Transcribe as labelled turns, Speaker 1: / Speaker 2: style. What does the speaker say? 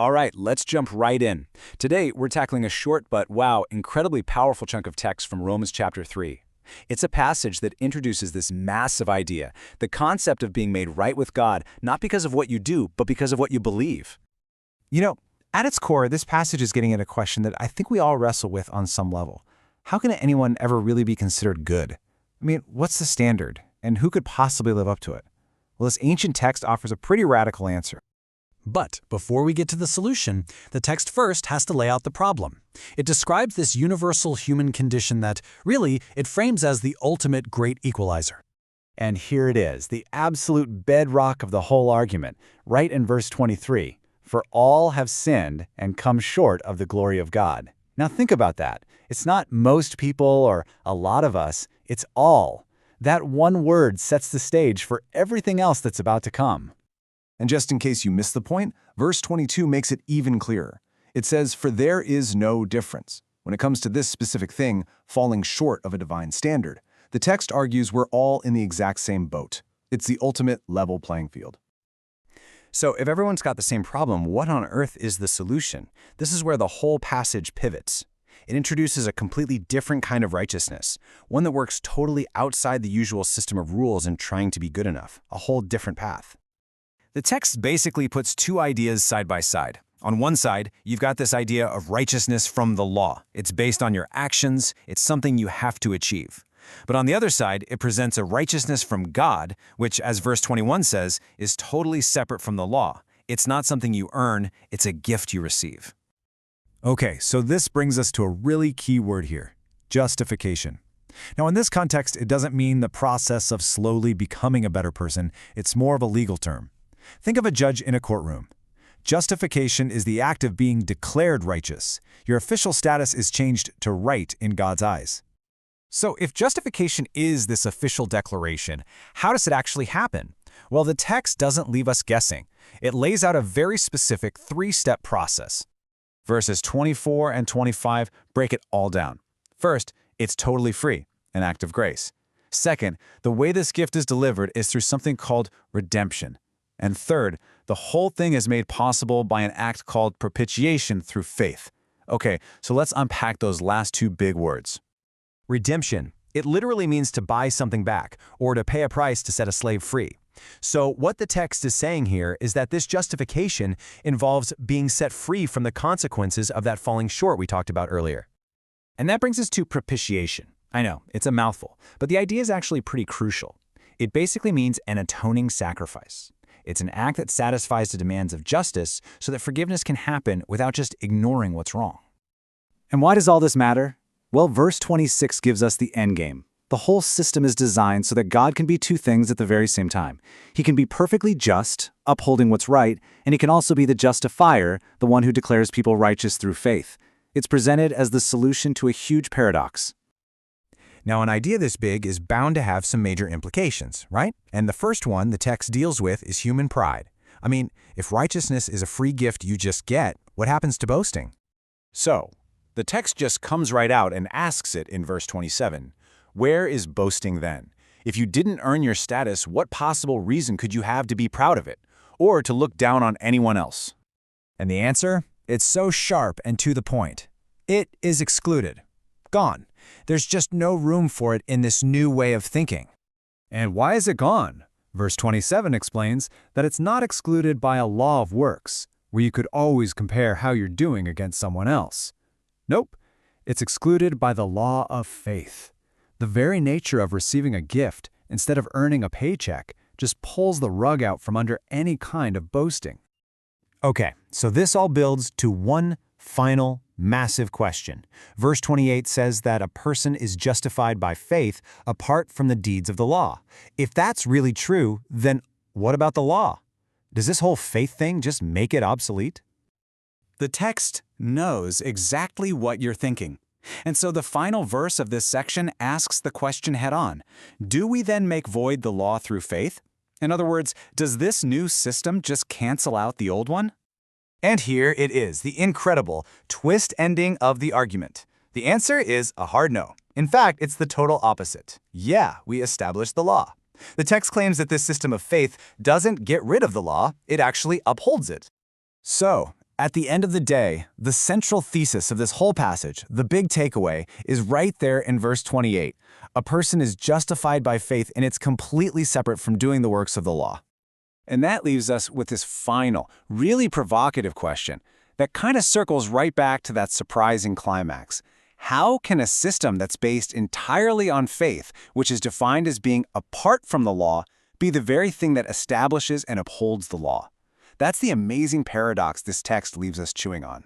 Speaker 1: All right, let's jump right in. Today, we're tackling a short but, wow, incredibly powerful chunk of text from Romans chapter 3. It's a passage that introduces this massive idea, the concept of being made right with God, not because of what you do, but because of what you believe.
Speaker 2: You know, at its core, this passage is getting at a question that I think we all wrestle with on some level. How can anyone ever really be considered good? I mean, what's the standard, and who could possibly live up to it? Well, this ancient text offers a pretty radical answer.
Speaker 3: But before we get to the solution, the text first has to lay out the problem. It describes this universal human condition that, really, it frames as the ultimate great equalizer.
Speaker 4: And here it is, the absolute bedrock of the whole argument, right in verse 23. For all have sinned and come short of the glory of God. Now think about that. It's not most people or a lot of us, it's all. That one word sets the stage for everything else that's about to come.
Speaker 5: And just in case you missed the point, verse 22 makes it even clearer. It says, "For there is no difference." When it comes to this specific thing, falling short of a divine standard, the text argues we're all in the exact same boat. It's the ultimate level playing field.
Speaker 1: So if everyone's got the same problem, what on earth is the solution? This is where the whole passage pivots. It introduces a completely different kind of righteousness, one that works totally outside the usual system of rules and trying to be good enough, a whole different path. The text basically puts two ideas side by side. On one side, you've got this idea of righteousness from the law. It's based on your actions. It's something you have to achieve. But on the other side, it presents a righteousness from God, which, as verse 21 says, is totally separate from the law. It's not something you earn. It's a gift you receive.
Speaker 2: Okay, so this brings us to a really key word here, justification. Now, in this context, it doesn't mean the process of slowly becoming a better person. It's more of a legal term. Think of a judge in a courtroom. Justification is the act of being declared righteous. Your official status is changed to right in God's eyes. So if justification is this official declaration, how does it actually happen? Well, the text doesn't leave us guessing. It lays out a very specific three-step process. Verses 24 and 25 break it all down. First, it's totally free, an act of grace. Second, the way this gift is delivered is through something called redemption. And third, the whole thing is made possible by an act called propitiation through faith. Okay, so let's unpack those last two big words. Redemption. It literally means to buy something back, or to pay a price to set a slave free. So what the text is saying here is that this justification involves being set free from the consequences of that falling short we talked about earlier. And that brings us to propitiation. I know, it's a mouthful, but the idea is actually pretty crucial. It basically means an atoning sacrifice. It's an act that satisfies the demands of justice so that forgiveness can happen without just ignoring what's wrong.
Speaker 4: And why does all this matter? Well, verse 26 gives us the endgame. The whole system is designed so that God can be two things at the very same time. He can be perfectly just, upholding what's right, and he can also be the justifier, the one who declares people righteous through faith. It's presented as the solution to a huge paradox.
Speaker 2: Now, an idea this big is bound to have some major implications, right? And the first one the text deals with is human pride. I mean, if righteousness is a free gift you just get, what happens to boasting?
Speaker 1: So, the text just comes right out and asks it in verse 27. Where is boasting then? If you didn't earn your status, what possible reason could you have to be proud of it, or to look down on anyone else?
Speaker 2: And the answer? It's so sharp and to the point. It is excluded. Gone. There's just no room for it in this new way of thinking. And why is it gone? Verse 27 explains that it's not excluded by a law of works, where you could always compare how you're doing against someone else. Nope. It's excluded by the law of faith. The very nature of receiving a gift, instead of earning a paycheck, just pulls the rug out from under any kind of boasting. Okay, so this all builds to one final massive question. Verse 28 says that a person is justified by faith apart from the deeds of the law. If that's really true, then what about the law? Does this whole faith thing just make it obsolete?
Speaker 1: The text knows exactly what you're thinking. And so the final verse of this section asks the question head-on. Do we then make void the law through faith? In other words, does this new system just cancel out the old one? And here it is, the incredible twist ending of the argument. The answer is a hard no. In fact, it's the total opposite. Yeah, we established the law. The text claims that this system of faith doesn't get rid of the law, it actually upholds it.
Speaker 2: So,
Speaker 4: At the end of the day, the central thesis of this whole passage, the big takeaway, is right there in verse 28. A person is justified by faith, and it's completely separate from doing the works of the law.
Speaker 5: And that leaves us with this final, really provocative question that kind of circles right back to that surprising climax. How can a system that's based entirely on faith, which is defined as being apart from the law, be the very thing that establishes and upholds the law? That's the amazing paradox this text leaves us chewing on.